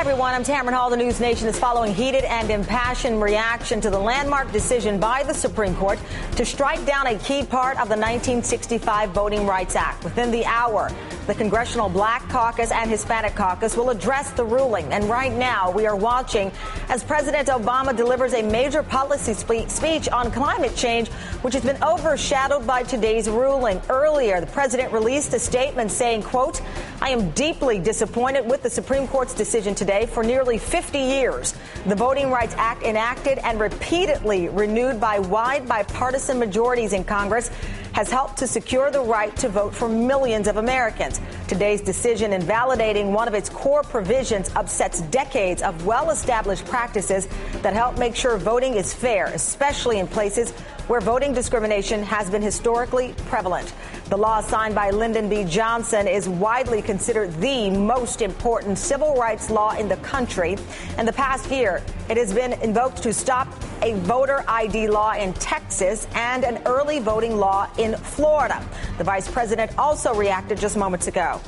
everyone. I'm Tamron Hall. The NewsNation is following heated and impassioned reaction to the landmark decision by the Supreme Court to strike down a key part of the 1965 Voting Rights Act. Within the hour, the Congressional Black Caucus and Hispanic Caucus will address the ruling. And right now, we are watching as President Obama delivers a major policy speech on climate change, which has been overshadowed by today's ruling. Earlier, the president released a statement saying, quote, "I am deeply disappointed with the Supreme Court's decision today. For nearly 50 years, the Voting Rights Act, enacted and repeatedly renewed by wide bipartisan majorities in Congress, has helped to secure the right to vote for millions of Americans. Today's decision invalidating one of its core provisions upsets decades of well-established practices that help make sure voting is fair, especially in places where voting discrimination has been historically prevalent." The law signed by Lyndon B. Johnson is widely considered the most important civil rights law in the country. In the past year, it has been invoked to stop a voter ID law in Texas and an early voting law in Florida. The vice president also reacted just moments ago.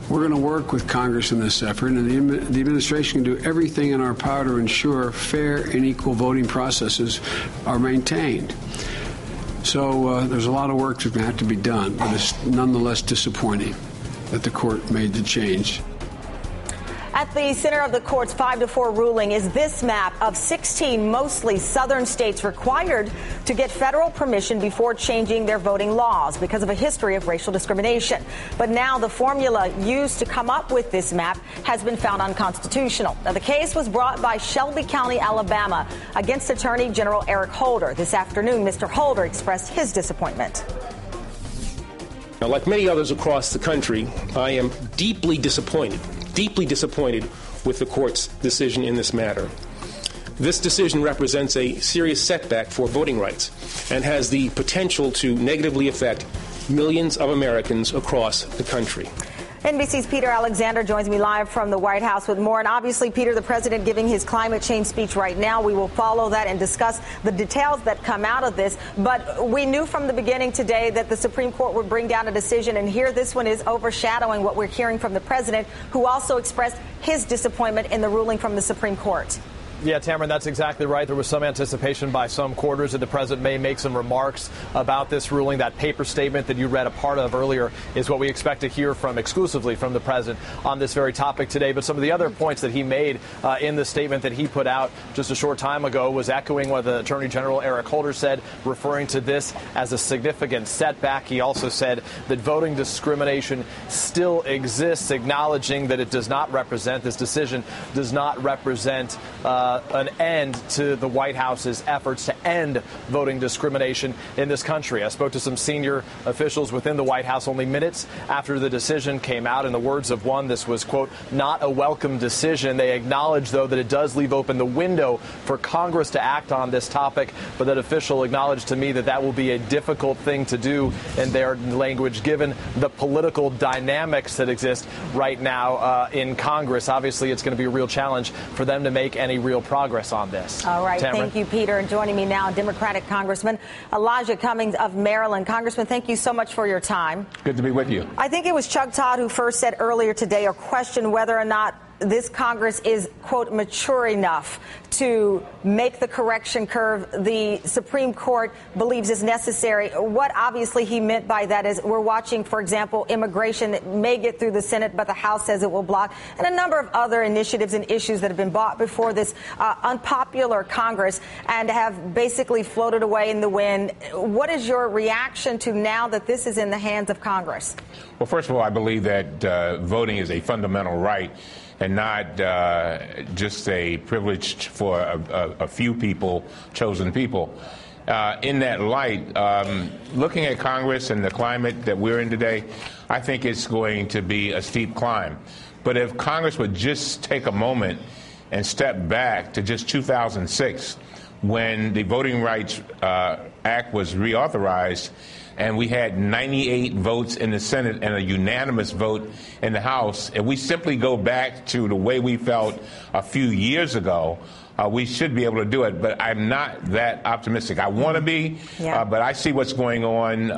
We're going to work with Congress in this effort, and the administration can do everything in our power to ensure fair and equal voting processes are maintained. So there's a lot of work that's going to have to be done, but it's nonetheless disappointing that the court made the change. At the center of the court's 5-4 ruling is this map of 16 mostly southern states required to get federal permission before changing their voting laws because of a history of racial discrimination. But now the formula used to come up with this map has been found unconstitutional. Now, the case was brought by Shelby County, Alabama, against Attorney General Eric Holder. This afternoon, Mr. Holder expressed his disappointment. Now, like many others across the country, I am deeply disappointed with the court's decision in this matter. This decision represents a serious setback for voting rights and has the potential to negatively affect millions of Americans across the country. NBC's Peter Alexander joins me live from the White House with more. And obviously, Peter, the president giving his climate change speech right now. We will follow that and discuss the details that come out of this. But we knew from the beginning today that the Supreme Court would bring down a decision. And here this one is overshadowing what we're hearing from the president, who also expressed his disappointment in the ruling from the Supreme Court. Yeah, Tamron, that's exactly right. There was some anticipation by some quarters that the president may make some remarks about this ruling. That paper statement that you read a part of earlier is what we expect to hear from exclusively from the president on this very topic today. But some of the other points that he made in the statement that he put out just a short time ago was echoing what the Attorney General Eric Holder said, referring to this as a significant setback. He also said that voting discrimination still exists, acknowledging that it does not represent, this decision does not represent an end to the White House's efforts to end voting discrimination in this country. I spoke to some senior officials within the White House only minutes after the decision came out. In the words of one, this was, quote, "not a welcome decision." They acknowledge, though, that it does leave open the window for Congress to act on this topic. But that official acknowledged to me that that will be a difficult thing to do in their language, given the political dynamics that exist right now in Congress. Obviously, it's going to be a real challenge for them to make any real progress on this. All right. Tamron. Thank you, Peter. And joining me now, Democratic Congressman Elijah Cummings of Maryland. Congressman, thank you so much for your time. Good to be with you. I think it was Chuck Todd who first said earlier today or questioned whether or not this Congress is, quote, mature enough to make the correction curve the Supreme Court believes is necessary. What obviously he meant by that is we're watching, for example, immigration that may get through the Senate, but the House says it will block, and a number of other initiatives and issues that have been brought before this unpopular Congress and have basically floated away in the wind. What is your reaction to now that this is in the hands of Congress? Well, first of all, I believe that voting is a fundamental right and not just a privilege for a few people, chosen people. In that light, looking at Congress and the climate that we're in today, I think it's going to be a steep climb. But if Congress would just take a moment and step back to just 2006, when the Voting Rights Act was reauthorized, and we had 98 votes in the Senate and a unanimous vote in the House, and we simply go back to the way we felt a few years ago, we should be able to do it. But I'm not that optimistic. I want to be, but I see what's going on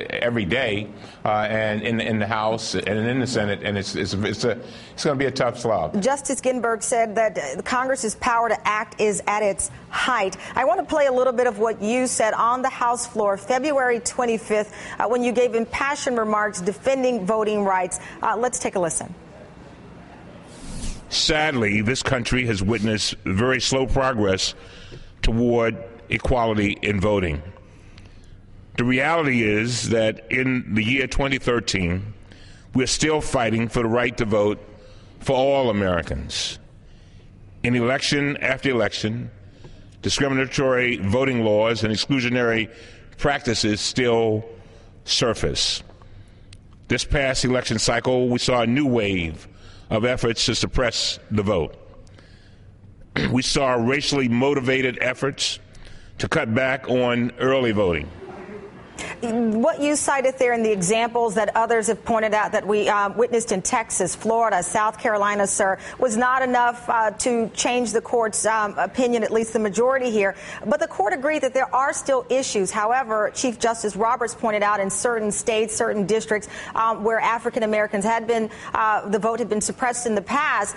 every day and in the House and in the Senate, and it's going to be a tough slog. Justice Ginsburg said that Congress's power to act is at its height. I want to play a little bit of what you said on the House floor February 25th when you gave impassioned remarks defending voting rights. Let's take a listen. Sadly, this country has witnessed very slow progress toward equality in voting. The reality is that in the year 2013, we're still fighting for the right to vote for all Americans. In election after election, discriminatory voting laws and exclusionary practices still surface. This past election cycle, we saw a new wave of efforts to suppress the vote. We saw racially motivated efforts to cut back on early voting. What you cited there in the examples that others have pointed out that we witnessed in Texas, Florida, South Carolina, sir, was not enough to change the court's opinion, at least the majority here. But the court agreed that there are still issues. However, Chief Justice Roberts pointed out in certain states, certain districts where African Americans had been, the vote had been suppressed in the past,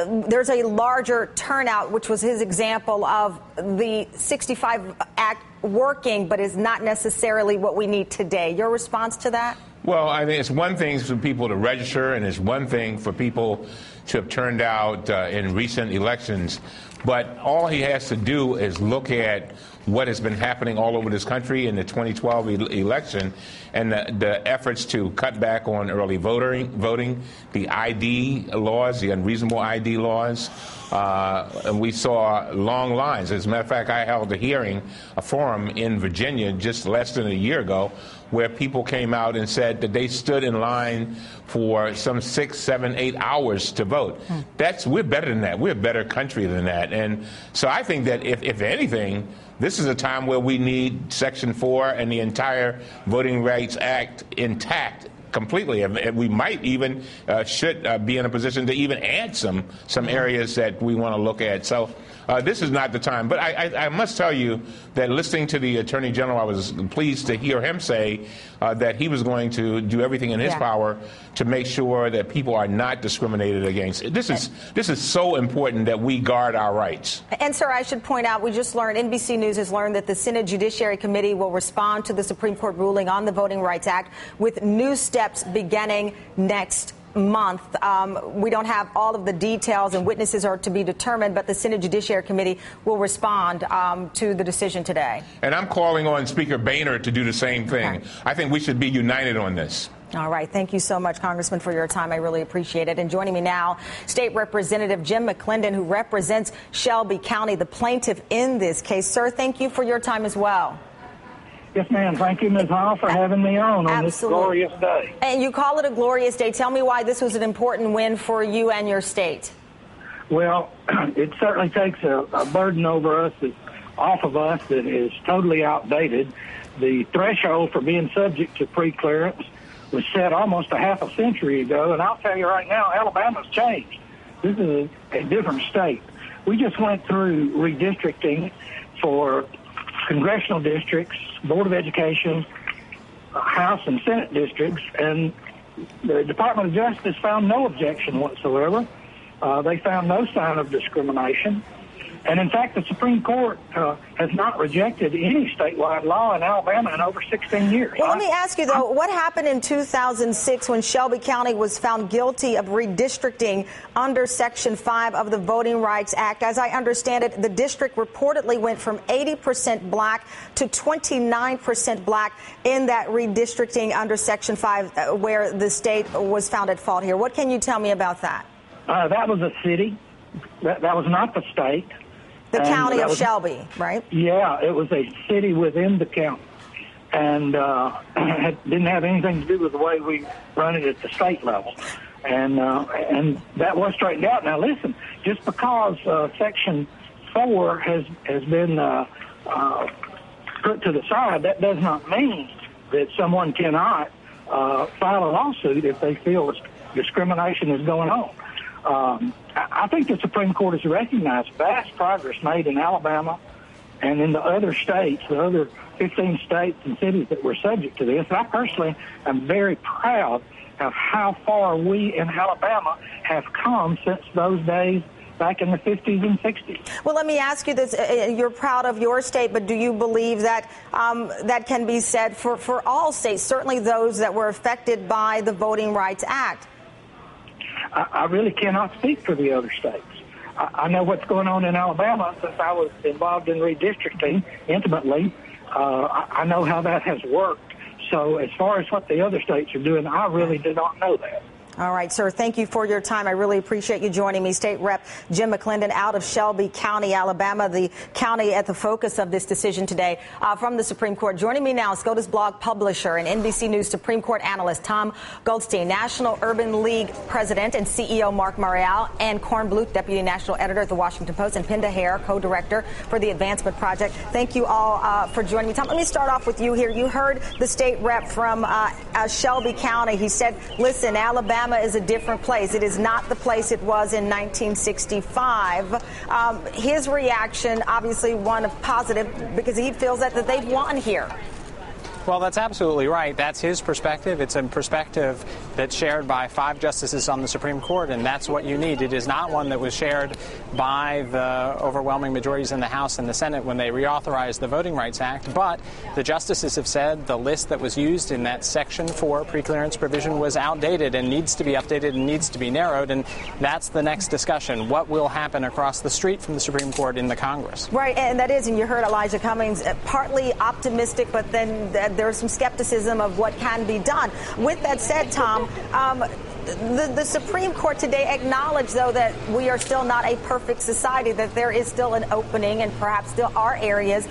there's a larger turnout, which was his example of the 65 Act working, but is not necessarily what we need today. Your response to that? Well, I think it's one thing for people to register, and it's one thing for people to have turned out in recent elections. But all he has to do is look at what has been happening all over this country in the 2012 election and the efforts to cut back on early voting, the ID laws, the unreasonable ID laws. And we saw long lines. As a matter of fact, I held a forum in Virginia just less than a year ago where people came out and said that they stood in line for some 6, 7, 8 hours to vote. We're better than that. We're a better country than that. And so I think that if anything, this is a time where we need Section 4 and the entire Voting Rights Act intact completely. And we might even should be in a position to even add some areas that we want to look at. So this is not the time. But I must tell you that listening to the Attorney General, I was pleased to hear him say that he was going to do everything in his power to make sure that people are not discriminated against. This is so important that we guard our rights. And, sir, I should point out, we just learned, NBC News has learned that the Senate Judiciary Committee will respond to the Supreme Court ruling on the Voting Rights Act with new steps beginning next month. We don't have all of the details, and witnesses are to be determined, but the Senate Judiciary Committee will respond to the decision today. And I'm calling on Speaker Boehner to do the same thing. Okay. I think we should be united on this. All right. Thank you so much, Congressman, for your time. I really appreciate it. And joining me now, State Representative Jim McClendon, who represents Shelby County, the plaintiff in this case. Sir, thank you for your time as well. Yes, ma'am. Thank you, Ms. Hall, for having me on this glorious day. And you call it a glorious day. Tell me why this was an important win for you and your state. Well, it certainly takes a burden off of us that is totally outdated. The threshold for being subject to pre-clearance was set almost a half a century ago, and I'll tell you right now, Alabama's changed. This is a different state. We just went through redistricting for congressional districts, Board of Education, House and Senate districts, and the Department of Justice found no objection whatsoever. They found no sign of discrimination. And, in fact, the Supreme Court has not rejected any statewide law in Alabama in over 16 years. Well, let me ask you, though, what happened in 2006 when Shelby County was found guilty of redistricting under Section 5 of the Voting Rights Act? As I understand it, the district reportedly went from 80% black to 29% black in that redistricting under Section 5 where the state was found at fault here. What can you tell me about that? That was a city. That was not the state. The county of Shelby, right? Yeah, it was a city within the county, and didn't have anything to do with the way we run it at the state level. And that was straightened out. Now, listen, just because Section 4 has been put to the side, that does not mean that someone cannot file a lawsuit if they feel discrimination is going on. I think the Supreme Court has recognized vast progress made in Alabama and in the other states, the other 15 states and cities that were subject to this. And I personally am very proud of how far we in Alabama have come since those days back in the 50s and 60s. Well, let me ask you this. You're proud of your state, but do you believe that that can be said for all states, certainly those that were affected by the Voting Rights Act? I really cannot speak for the other states. I know what's going on in Alabama since I was involved in redistricting intimately. I know how that has worked. So as far as what the other states are doing, I really do not know that. All right, sir. Thank you for your time. I really appreciate you joining me. State Rep Jim McClendon out of Shelby County, Alabama, the county at the focus of this decision today from the Supreme Court. Joining me now, SCOTUS blog publisher and NBC News Supreme Court analyst Tom Goldstein, National Urban League president and CEO Mark Marial, and Kornbluth, deputy national editor at the Washington Post, and Penda Hair, co-director for the Advancement Project. Thank you all for joining me. Tom, let me start off with you here. You heard the state rep from Shelby County. He said, listen, Alabama is a different place. It is not the place it was in 1965. His reaction, obviously one of positive, because he feels that they've won here. Well, that's absolutely right. That's his perspective. It's a perspective that's shared by 5 justices on the Supreme Court, and that's what you need. It is not one that was shared by the overwhelming majorities in the House and the Senate when they reauthorized the Voting Rights Act. But the justices have said the list that was used in that Section 4 preclearance provision was outdated and needs to be updated and needs to be narrowed, and that's the next discussion. What will happen across the street from the Supreme Court in the Congress? Right, and that is, and you heard Elijah Cummings, partly optimistic, but then there's some skepticism of what can be done. With that said, Tom, the Supreme Court today acknowledged, though, that we are still not a perfect society, that there is still an opening and perhaps still are areas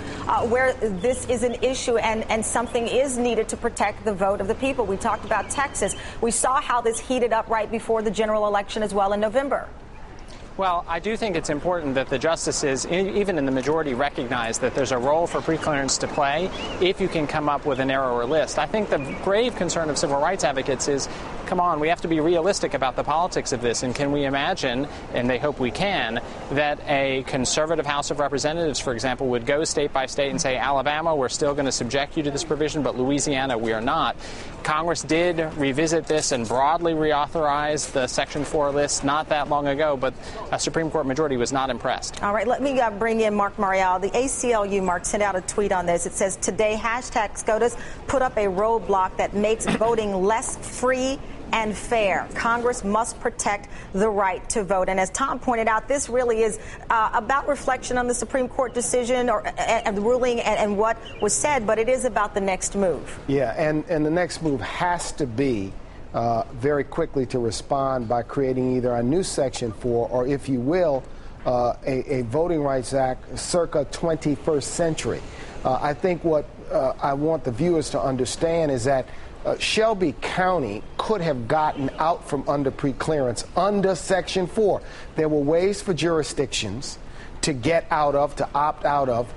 where this is an issue and something is needed to protect the vote of the people. We talked about Texas. We saw how this heated up right before the general election as well in November. Well, I do think it's important that the justices, even in the majority, recognize that there's a role for preclearance to play if you can come up with a narrower list. I think the grave concern of civil rights advocates is, come on, we have to be realistic about the politics of this. And can we imagine, and they hope we can, that a conservative House of Representatives, for example, would go state by state and say, Alabama, we're still going to subject you to this provision, but Louisiana, we are not. Congress did revisit this and broadly reauthorize the Section 4 list not that long ago, but a Supreme Court majority was not impressed. All right, let me bring in Mark Marial. The ACLU, Mark, sent out a tweet on this. It says, today, hashtag SCOTUS put up a roadblock that makes voting less free and fair. Congress must protect the right to vote. And as Tom pointed out, this really is about reflection on the Supreme Court decision and the ruling and what was said, but it is about the next move. Yeah, and the next move has to be very quickly to respond by creating either a new Section 4 or, if you will, a Voting Rights Act circa 21st century. I think what I want the viewers to understand is that Shelby County could have gotten out from under preclearance under Section 4. There were ways for jurisdictions to get out of, to opt out of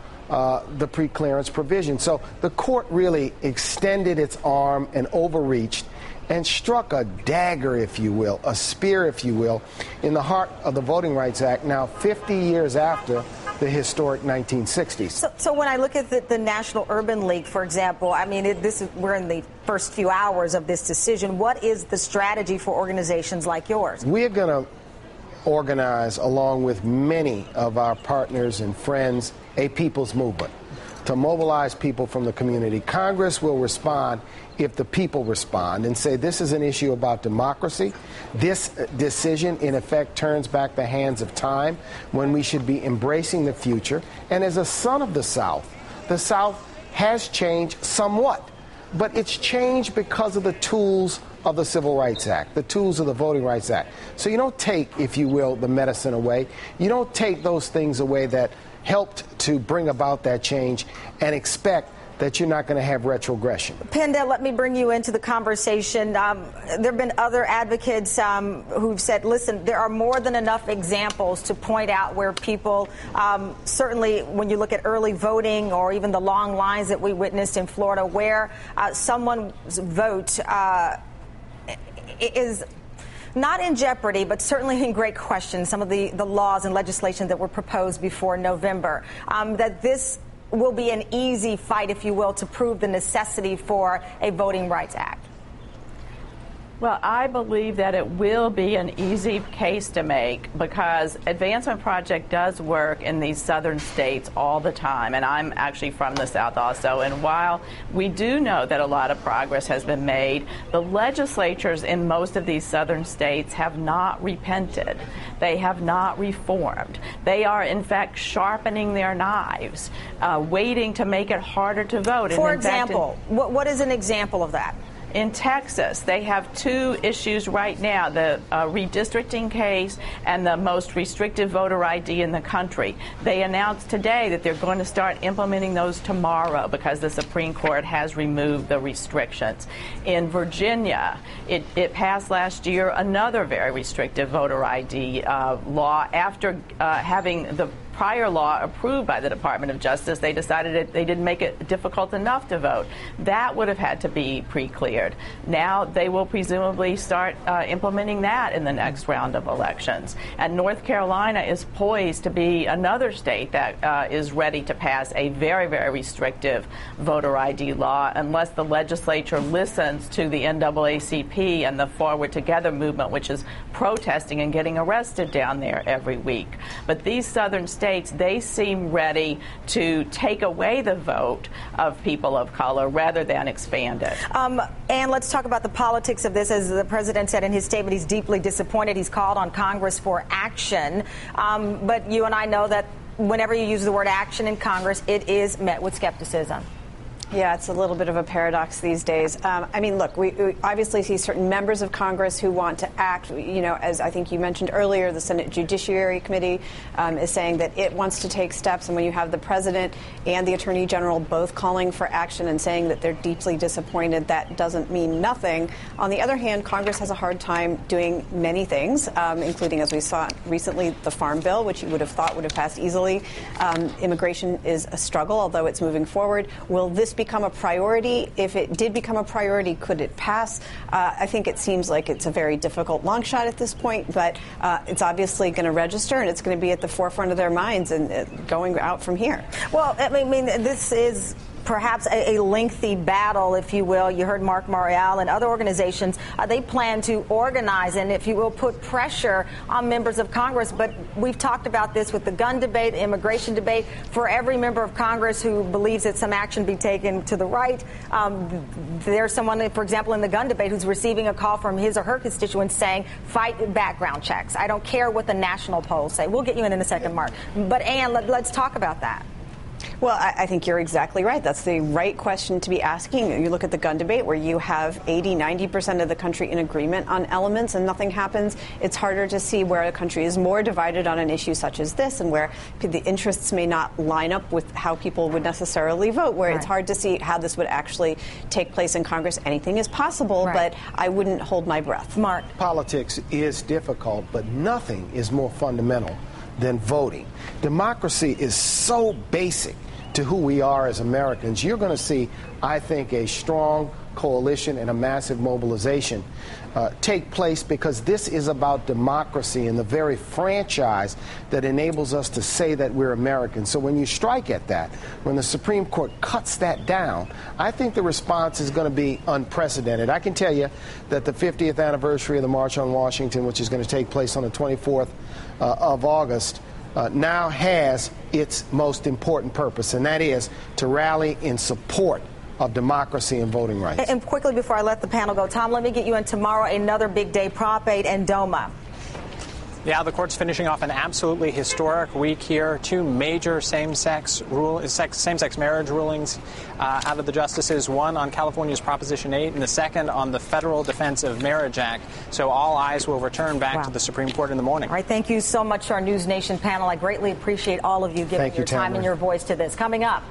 the preclearance provision. So the court really extended its arm and overreached and struck a dagger, if you will, a spear, if you will, in the heart of the Voting Rights Act, now 50 years after the historic 1960s. So when I look at the National Urban League, for example, I mean, we're in the first few hours of this decision. What is the strategy for organizations like yours? We are going to organize, along with many of our partners and friends, a people's movement to mobilize people from the community. Congress will respond if the people respond and say this is an issue about democracy. This decision, in effect, turns back the hands of time when we should be embracing the future. And as a son of the South has changed somewhat, but it's changed because of the tools of the Civil Rights Act, the tools of the Voting Rights Act. So you don't take, if you will, the medicine away. You don't take those things away that helped to bring about that change and expect that you're not going to have retrogression. Penda, let me bring you into the conversation. There have been other advocates who've said, listen, there are more than enough examples to point out where people, certainly when you look at early voting or even the long lines that we witnessed in Florida, where someone's vote is not in jeopardy, but certainly in great question, some of the laws and legislation that were proposed before November, that this will be an easy fight, if you will, to prove the necessity for a Voting Rights Act? Well, I believe that it will be an easy case to make because Advancement Project does work in these southern states all the time, and I'm actually from the South also. And while we do know that a lot of progress has been made, the legislatures in most of these southern states have not repented. They have not reformed. They are, in fact, sharpening their knives, waiting to make it harder to vote. For example, what is an example of that? In Texas, they have two issues right now, the redistricting case and the most restrictive voter ID in the country. They announced today that they're going to start implementing those tomorrow because the Supreme Court has removed the restrictions. In Virginia, it passed last year another very restrictive voter ID law after having the prior law approved by the Department of Justice. They decided they didn't make it difficult enough to vote. That would have had to be pre-cleared. Now they will presumably start implementing that in the next round of elections. And North Carolina is poised to be another state that is ready to pass a very, very restrictive voter ID law unless the legislature listens to the NAACP and the Forward Together movement, which is protesting and getting arrested down there every week. But these southern states, they seem ready to take away the vote of people of color rather than expand it. And let's talk about the politics of this. As the president said in his statement, he's deeply disappointed. He's called on Congress for action. But you and I know that whenever you use the word action in Congress, it is met with skepticism. Yeah, it's a little bit of a paradox these days. I mean, look, we obviously see certain members of Congress who want to act. You know, as I think you mentioned earlier, the Senate Judiciary Committee is saying that it wants to take steps. And when you have the president and the attorney general both calling for action and saying that they're deeply disappointed, that doesn't mean nothing. On the other hand, Congress has a hard time doing many things, including, as we saw recently, the Farm Bill, which you would have thought would have passed easily. Immigration is a struggle, although it's moving forward. Will this become a priority? If it did become a priority, could it pass? I think it seems like it's a very difficult long shot at this point, but it's obviously going to register and it's going to be at the forefront of their minds and going out from here. Well, I mean, this is perhaps a lengthy battle, if you will. You heard Mark Morial and other organizations. They plan to organize and, if you will, put pressure on members of Congress. But we've talked about this with the gun debate, the immigration debate. For every member of Congress who believes that some action be taken to the right, there's someone, for example, in the gun debate who's receiving a call from his or her constituents saying, fight background checks. I don't care what the national polls say. We'll get you in a second, Mark. But, Ann, let's talk about that. Well, I think you're exactly right. That's the right question to be asking. You look at the gun debate where you have 80-90% of the country in agreement on elements and nothing happens. It's harder to see where the country is more divided on an issue such as this and where the interests may not line up with how people would necessarily vote, where It's hard to see how this would actually take place in Congress. Anything is possible, but I wouldn't hold my breath. Mark. Politics is difficult, but nothing is more fundamental than voting. Democracy is so basic to who we are as Americans. You're going to see, I think, a strong coalition and a massive mobilization take place because this is about democracy and the very franchise that enables us to say that we're Americans. So when you strike at that, when the Supreme Court cuts that down, I think the response is going to be unprecedented. I can tell you that the 50th anniversary of the March on Washington, which is going to take place on the 24th of August, now has its most important purpose, and that is to rally in support of democracy and voting rights. And quickly before I let the panel go, Tom, let me get you in tomorrow, another big day, Prop 8 and DOMA. Yeah, the court's finishing off an absolutely historic week here. Two major same-sex marriage rulings out of the justices, one on California's Proposition 8 and the second on the Federal Defense of Marriage Act. So all eyes will return back to the Supreme Court in the morning. All right, thank you so much to our News Nation panel. I greatly appreciate all of you giving your time and your voice to this. Coming up.